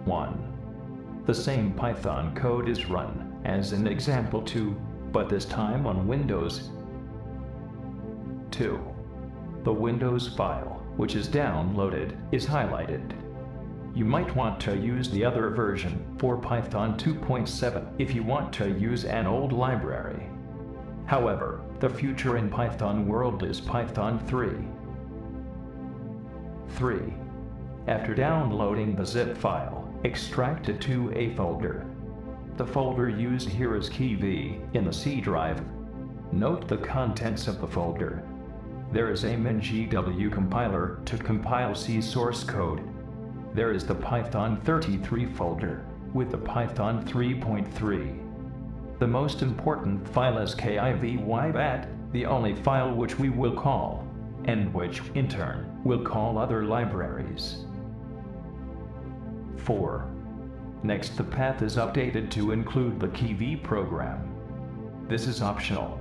1. The same Python code is run as in example 2, but this time on Windows. 2. The Windows file, which is downloaded, is highlighted. You might want to use the other version for Python 2.7 if you want to use an old library. However, the future in Python world is Python 3. 3. After downloading the zip file, extract it to a folder. The folder used here is Kivy in the C drive. Note the contents of the folder. There is a min.gw compiler to compile C source code. There is the Python 33 folder with the Python 3.3. The most important file is kivy.bat, the only file which we will call, and which, in turn, will call other libraries. 4. Next, the path is updated to include the Kivy program. This is optional.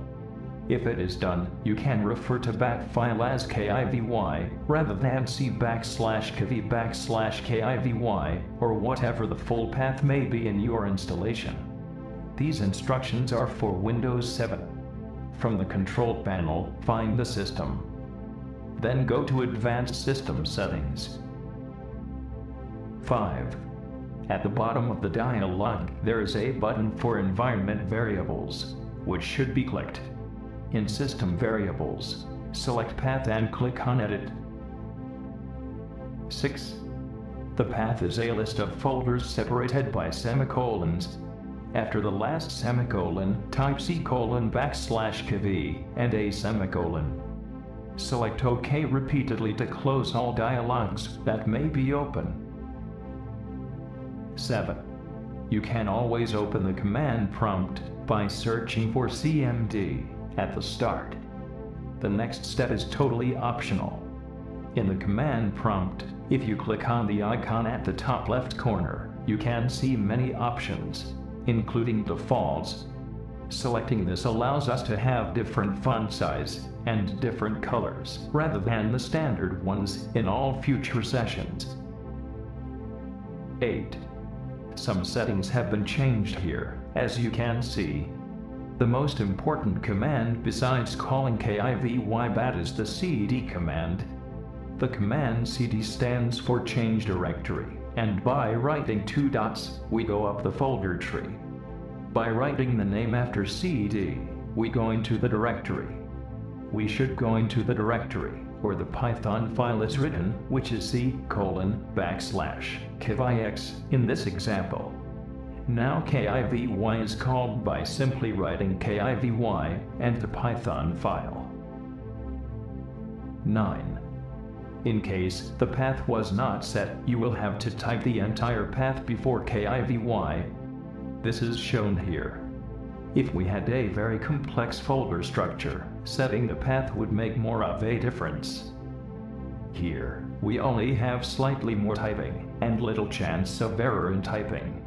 If it is done, you can refer to bat file as kivy rather than c/kivy/kivy or whatever the full path may be in your installation. These instructions are for Windows 7. From the control panel, find the system. Then go to Advanced System Settings. 5. At the bottom of the dialog, there is a button for Environment Variables, which should be clicked. In System Variables, select Path and click on Edit. 6. The path is a list of folders separated by semicolons. After the last semicolon, type c:\kivy and a semicolon. Select OK repeatedly to close all dialogues that may be open. 7. You can always open the command prompt by searching for cmd at the start. The next step is totally optional. In the command prompt, if you click on the icon at the top left corner, you can see many options, including defaults. Selecting this allows us to have different font size and different colors rather than the standard ones in all future sessions. 8. Some settings have been changed here, as you can see. The most important command besides calling kivy.bat is the cd command. The command cd stands for change directory, and by writing 2 dots, we go up the folder tree. By writing the name after cd, we go into the directory. We should go into the directory where the Python file is written, which is c:\kivix in this example. Now kivy is called by simply writing kivy and the Python file. 9. In case the path was not set, you will have to type the entire path before kivy. This is shown here. If we had a very complex folder structure, setting the path would make more of a difference. Here, we only have slightly more typing and little chance of error in typing.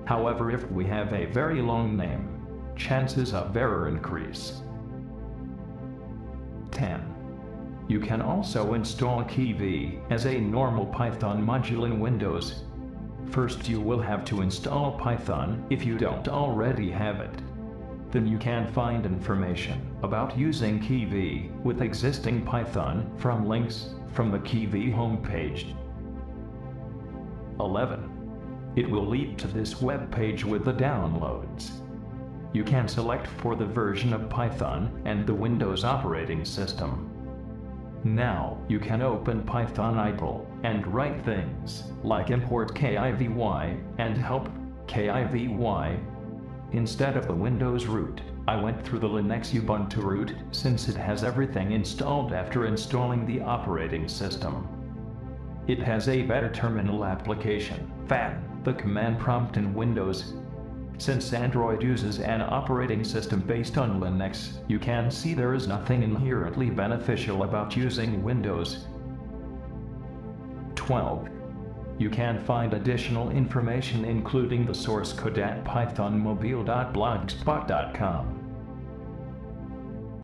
However, if we have a very long name, chances of error increase. 10. You can also install Kivy as a normal Python module in Windows. First, you will have to install Python if you don't already have it. Then you can find information about using Kivy with existing Python from links from the Kivy homepage. 11. It will lead to this web page with the downloads. You can select for the version of Python and the Windows operating system. Now, you can open Python idle and write things like import kivy and help kivy. Instead of the Windows root, I went through the Linux Ubuntu root since it has everything installed after installing the operating system. It has a better terminal application than the command prompt in Windows. Since Android uses an operating system based on Linux, you can see there is nothing inherently beneficial about using Windows. 12. You can find additional information including the source code at pythonmobile.blogspot.com.